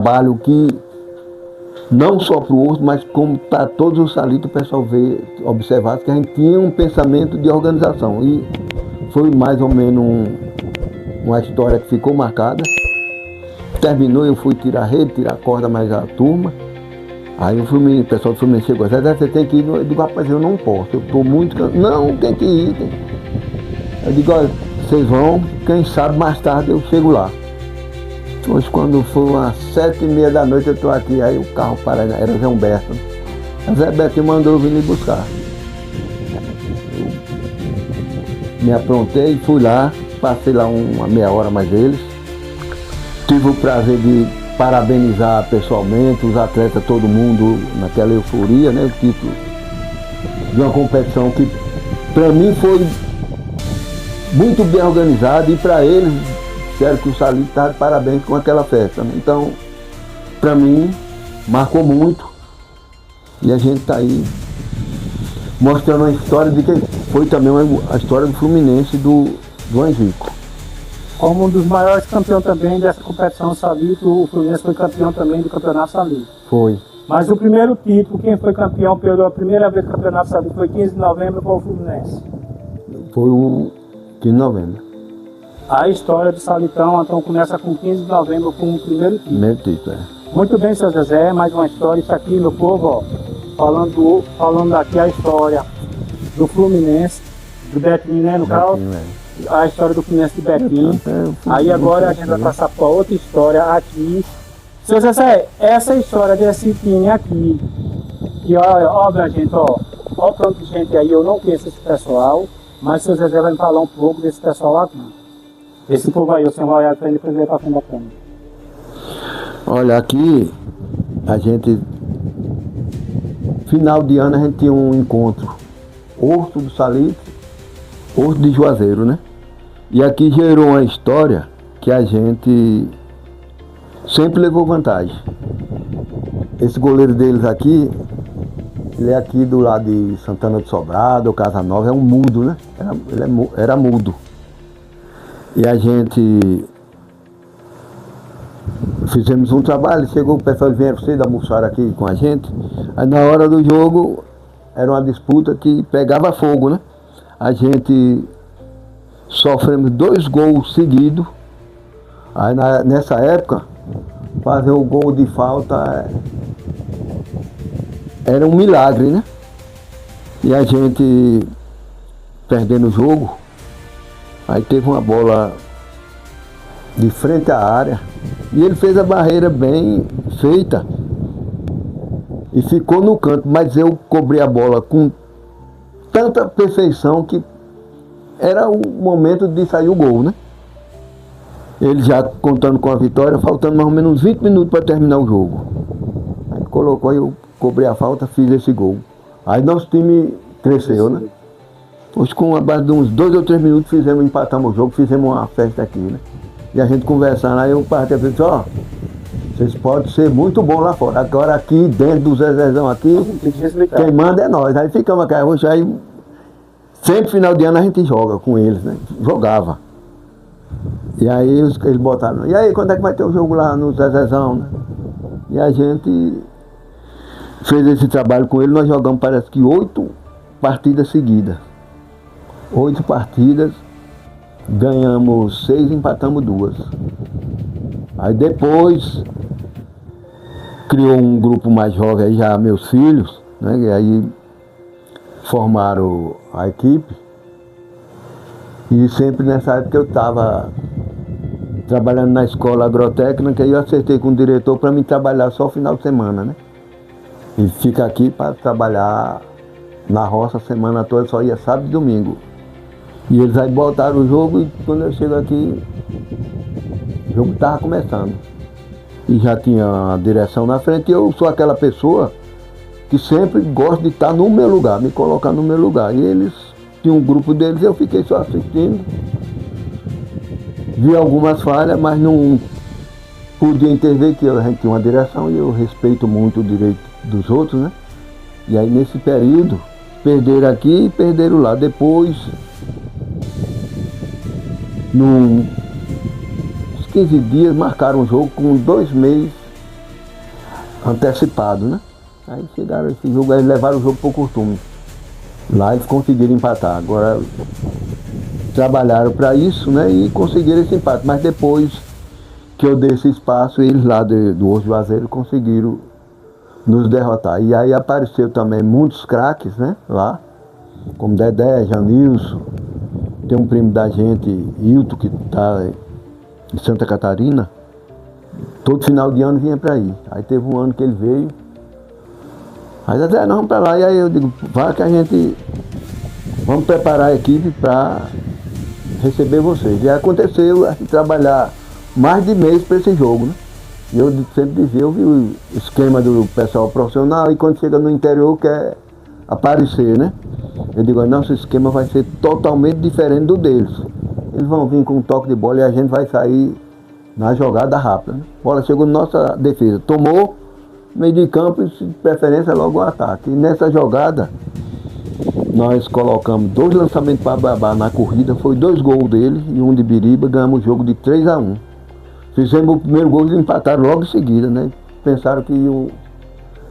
trabalho que não só para o Horto, mas como para todos os salitos, o pessoal observar que a gente tinha um pensamento de organização. E foi mais ou menos uma história que ficou marcada. Terminou, eu fui tirar a rede, tirar a corda, mais a turma. Aí o pessoal do Fluminense chegou, Zé, você tem que ir. Eu digo, rapaz, eu não posso, eu estou muito cansado. Não, tem que ir. Eu digo, olha, vocês vão, quem sabe mais tarde eu chego lá. Hoje, quando foi umas 7h30 da noite, eu estou aqui, aí o carro para, era Zé Humberto. A Zé Betinho mandou eu vir me buscar. Eu me aprontei, fui lá, passei lá uma meia hora mais eles. Tive o prazer de parabenizar pessoalmente os atletas, todo mundo naquela euforia, né? O título de uma competição que para mim foi muito bem organizada e para eles disseram que o Salito estava de parabéns com aquela festa, né? Então, para mim, marcou muito e a gente está aí mostrando a história de quem foi também a história do Fluminense do Angicos. Como um dos maiores campeões também dessa competição Salito, o Fluminense foi campeão também do Campeonato Salito. Foi. Mas o primeiro título, quem foi campeão pela primeira vez do Campeonato Salito foi 15 de novembro para o Fluminense. Foi o 15 de novembro. A história do Salitão, então, começa com 15 de novembro com o primeiro título. Primeiro título, Muito bem, seu Zezé, mais uma história. Isso aqui, meu povo, ó, falando daqui a história do Fluminense, do Betinho, né, no caso? A história do Fluminense de Betinho. Aí agora a gente vai passar para outra história aqui. Seu Zezé, essa história desse time aqui, que ó, minha gente, ó o tanto de gente aí, eu não conheço esse pessoal, mas o seu Zezé vai me falar um pouco desse pessoal aqui. Esse povo aí, o senhor vai olhar para ele e depois vai para frente da câmera. Olha, aqui a gente, final de ano a gente tinha um encontro, Horto do Salito, Horto de Juazeiro, né? E aqui gerou uma história que a gente sempre levou vantagem. Esse goleiro deles aqui, ele é aqui do lado de Santana do Sobrado, Casa Nova, é um mudo, né? Era mudo. E a gente fizemos um trabalho, chegou o pessoal, vieram cedo almoçar aqui com a gente. Aí na hora do jogo, era uma disputa que pegava fogo, né? A gente sofremos 2 gols seguidos. Aí nessa época, fazer o gol de falta era um milagre, né? E a gente perdendo o jogo, aí teve uma bola de frente à área e ele fez a barreira bem feita e ficou no canto, mas eu cobri a bola com tanta perfeição que era o momento de sair o gol, né? Ele já contando com a vitória, faltando mais ou menos uns 20 minutos para terminar o jogo. Aí colocou, eu cobri a falta, fiz esse gol. Aí nosso time cresceu, né? Hoje com a base de uns 2 ou 3 minutos empatamos o jogo, fizemos uma festa aqui, né? E a gente conversando, aí eu parti e disse, ó, vocês podem ser muito bons lá fora. Agora aqui dentro do Zezézão aqui, quem manda é nós. Aí ficamos aqui, hoje aí, sempre final de ano a gente joga com eles, né? Jogava. E aí eles botaram, e aí quando é que vai ter o jogo lá no Zezézão, né? E a gente fez esse trabalho com ele, nós jogamos parece que 8 partidas seguidas. 8 partidas, ganhamos 6, empatamos 2. Aí depois criou um grupo mais jovem aí, já meus filhos, né? E aí formaram a equipe. E sempre nessa época eu estava trabalhando na escola agrotécnica e eu acertei com o diretor para mim trabalhar só o final de semana, né? E fica aqui para trabalhar na roça a semana toda, só ia sábado e domingo. E eles aí botaram o jogo e quando eu chego aqui, o jogo estava começando. E já tinha a direção na frente e eu sou aquela pessoa que sempre gosta de estar no meu lugar, me colocar no meu lugar. E eles tinham um grupo deles, eu fiquei só assistindo. Vi algumas falhas, mas não podia intervir que a gente tinha uma direção e eu respeito muito o direito dos outros, né? E aí nesse período, perderam aqui e perderam lá. Depois, uns 15 dias, marcaram um jogo com 2 meses antecipado, né? Aí chegaram esse jogo, aí levaram o jogo pro Costume. Lá eles conseguiram empatar. Agora trabalharam para isso, né? E conseguiram esse empate. Mas depois que eu dei esse espaço, eles lá do Osso Juazeiro conseguiram nos derrotar. E aí apareceu também muitos craques, né? Lá, como Dedé, Janilson. Tem um primo da gente, Hilton, que está em Santa Catarina. Todo final de ano vinha para aí. Aí teve um ano que ele veio. Aí até não, vamos para lá. E aí eu digo, vai que a gente vamos preparar a equipe para receber vocês. E aí aconteceu a gente trabalhar mais de mês para esse jogo, né? E eu sempre dizia, eu vi o esquema do pessoal profissional e quando chega no interior quer aparecer, né? Eu digo, nosso esquema vai ser totalmente diferente do deles. Eles vão vir com um toque de bola e a gente vai sair na jogada rápida, né? A bola chegou na nossa defesa, tomou, meio de campo e de preferência logo o ataque. E nessa jogada, nós colocamos 2 lançamentos para Babá na corrida, foi 2 gols dele e um de Biriba, ganhamos o jogo de 3-1. Fizemos o primeiro gol e empataram logo em seguida, né? Pensaram que iam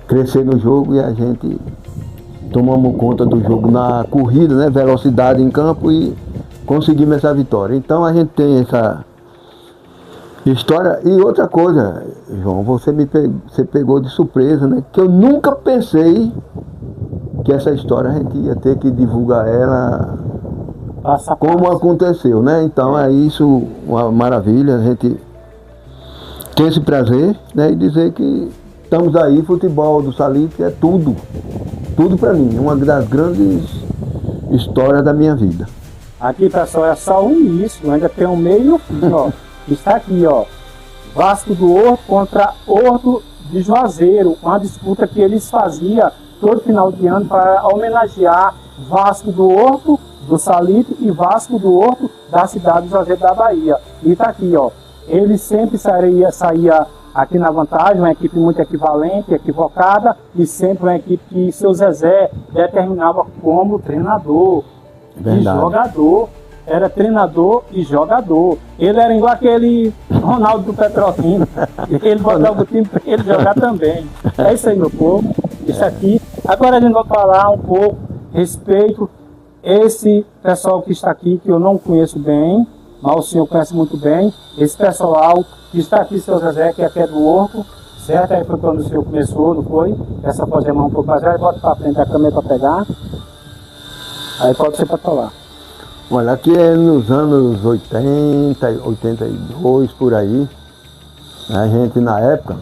crescer no jogo e a gente tomamos conta do jogo na corrida, né? Velocidade em campo e conseguimos essa vitória. Então a gente tem essa história. E outra coisa, João, você pegou de surpresa, né? Que eu nunca pensei que essa história a gente ia ter que divulgar ela como aconteceu, né? Então é isso, uma maravilha, a gente tem esse prazer, né? E dizer que estamos aí, futebol do Salitre é tudo para mim, uma das grandes histórias da minha vida. Aqui, pessoal, é só um início, ainda tem um meio e um fim, ó. Está aqui, ó, Vasco do Horto contra Horto de Juazeiro, uma disputa que eles faziam todo final de ano para homenagear Vasco do Horto do Salitre e Vasco do Horto da cidade de Juazeiro da Bahia. E está aqui, ó, ele sempre saía aqui na vantagem, uma equipe muito equivalente, equivocada, e sempre uma equipe que seu Zezé determinava como treinador e jogador. Era treinador e jogador. Ele era igual aquele Ronaldo do Petrolina. Ele botava o time para ele jogar também. É isso aí, meu povo. Isso aqui. Agora a gente vai falar um pouco respeito esse pessoal que está aqui, que eu não conheço bem, mas o senhor conhece muito bem. Esse pessoal que está aqui, seu Zezé, que aqui é do Horto, certo? Aí foi quando o senhor começou, não foi? Essa fazer mão um pouco mais, aí bota para frente a câmera para pegar. Aí pode ser para falar. Olha, aqui é nos anos 80, 82, por aí, a gente na época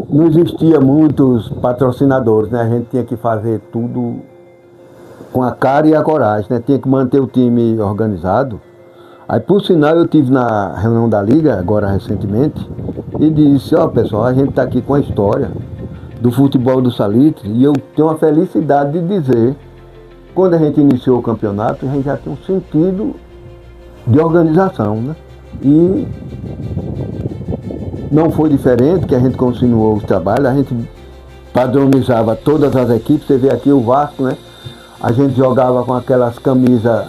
não existia muitos patrocinadores, né? A gente tinha que fazer tudo com a cara e a coragem, né? Tinha que manter o time organizado. Aí, por sinal, eu tive na reunião da Liga, agora recentemente, e disse, ó pessoal, a gente está aqui com a história do futebol do Salitre e eu tenho a felicidade de dizer, quando a gente iniciou o campeonato, a gente já tinha um sentido de organização, né? E não foi diferente, que a gente continuou os trabalhos, a gente padronizava todas as equipes, você vê aqui o Vasco, né? A gente jogava com aquelas camisas,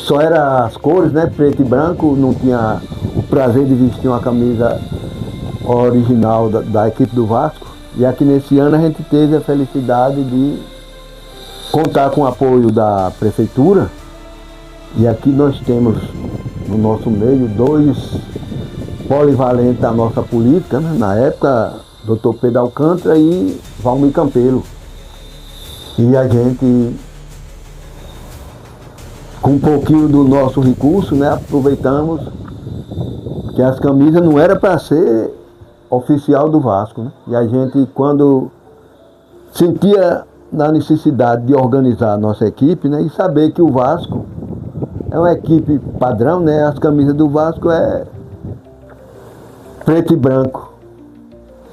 só era as cores, né? Preto e branco, não tinha o prazer de vestir uma camisa original da equipe do Vasco. E aqui nesse ano a gente teve a felicidade de contar com o apoio da prefeitura. E aqui nós temos no nosso meio 2 polivalentes da nossa política, né? Na época, Dr. Pedro Alcântara e Valmir Campelo. E a gente, com um pouquinho do nosso recurso, né, aproveitamos que as camisas não era para ser oficial do Vasco, né? E a gente, quando sentia na necessidade de organizar a nossa equipe, né, e saber que o Vasco é uma equipe padrão, né? As camisas do Vasco é preto e branco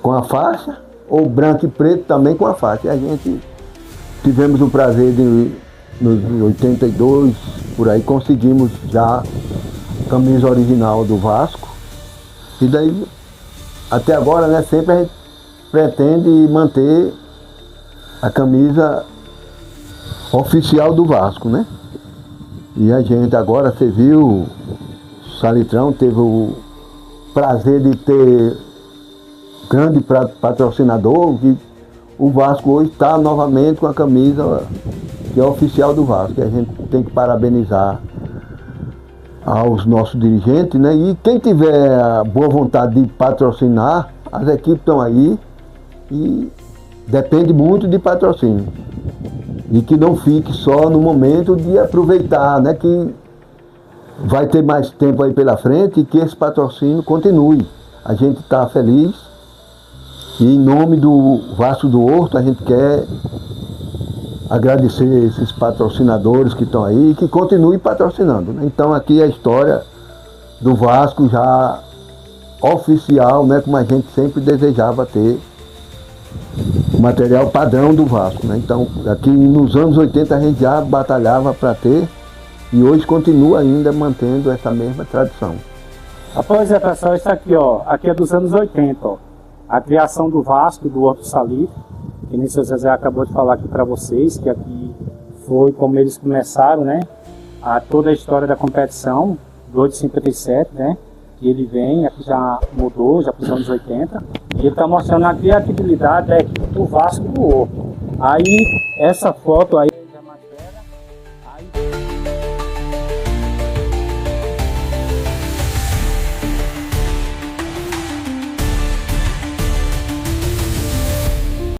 com a faixa, ou branco e preto também com a faixa. E a gente tivemos o prazer de, nos 82, por aí, conseguimos já a camisa original do Vasco. E daí, até agora, né, sempre a gente pretende manter a camisa oficial do Vasco, né? E a gente agora, você viu, o Salitrão teve o prazer de ter grande patrocinador, que o Vasco hoje está novamente com a camisa que é oficial do Vasco. E a gente tem que parabenizar aos nossos dirigentes, né? E quem tiver a boa vontade de patrocinar, as equipes estão aí e depende muito de patrocínio. E que não fique só no momento de aproveitar, né? Que vai ter mais tempo aí pela frente e que esse patrocínio continue. A gente está feliz e em nome do Vasco do Horto a gente quer agradecer esses patrocinadores que estão aí e que continuem patrocinando, né? Então aqui é a história do Vasco já oficial, né? Como a gente sempre desejava ter o material padrão do Vasco, né? Então aqui nos anos 80 a gente já batalhava para ter e hoje continua ainda mantendo essa mesma tradição. Pois é, pessoal, isso aqui, ó, aqui é dos anos 80, ó. A criação do Vasco, do Horto Salitre, que nem o seu Zezé acabou de falar aqui para vocês, que aqui foi como eles começaram, né? Toda a história da competição, do 857, né? Que ele vem, aqui já mudou, já para os anos 80, e ele está mostrando a criatividade da equipe do Vasco do Horto. Aí, essa foto aí